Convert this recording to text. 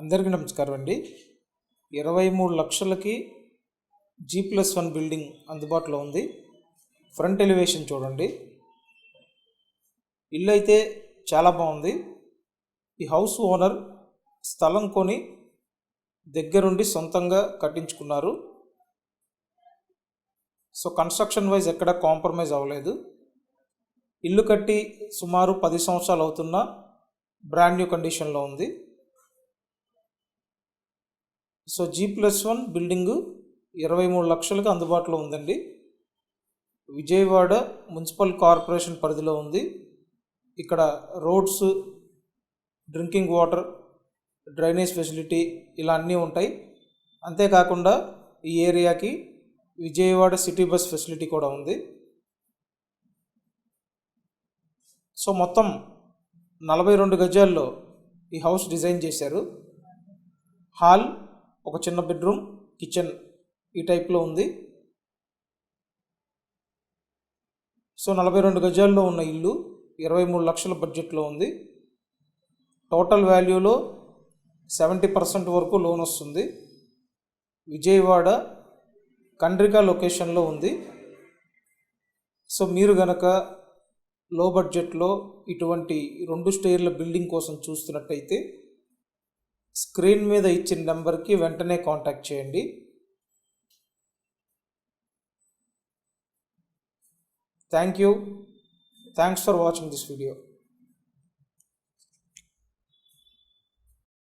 అందరికీ నమస్కారం అండి. 23 లక్షలకి G+1 బిల్డింగ్ అందుబాటులో ఉంది. ఫ్రంట్ ఎలివేషన్ చూడండి. ఇల్లు అయితే చాలా బాగుంది. ఈ హౌస్ ఓనర్ స్థలం కొని దగ్గరుండి సొంతంగా కట్టించుకున్నారు. సో కన్స్ట్రక్షన్ వైజ్ ఎక్కడ కాంప్రమైజ్ అవ్వలేదు. ఇల్లు కట్టి సుమారు 10 సంవత్సరాలు అవుతున్న బ్రాండ్ న్యూ కండిషన్లో ఉంది. సో G+1 బిల్డింగు 23 లక్షలకు అందుబాటులో ఉందండి. విజయవాడ మున్సిపల్ కార్పొరేషన్ పరిధిలో ఉంది. ఇక్కడ roads, drinking water, drainage facility ఇలా అన్నీ ఉంటాయి. అంతేకాకుండా ఈ ఏరియాకి విజయవాడ సిటీ బస్ ఫెసిలిటీ కూడా ఉంది. సో మొత్తం 42 గజాల్లో ఈ హౌస్ డిజైన్ చేశారు. హాల్, ఒక చిన్న బెడ్రూమ్, కిచెన్ ఈ టైప్లో ఉంది. సో 42 గజాల్లో ఉన్న ఇల్లు 23 లక్షల బడ్జెట్లో ఉంది. టోటల్ వాల్యూలో 70% వరకు లోన్ వస్తుంది. విజయవాడ కండ్రిక లొకేషన్లో ఉంది. సో మీరు గనక లో బడ్జెట్లో ఇటువంటి 2 స్టేర్ల బిల్డింగ్ కోసం చూస్తున్నట్టయితే స్క్రీన్ మీద ఇచ్చిన నెంబర్కి వెంటనే కాంటాక్ట్ చేయండి. Thank you. Thanks for watching this video.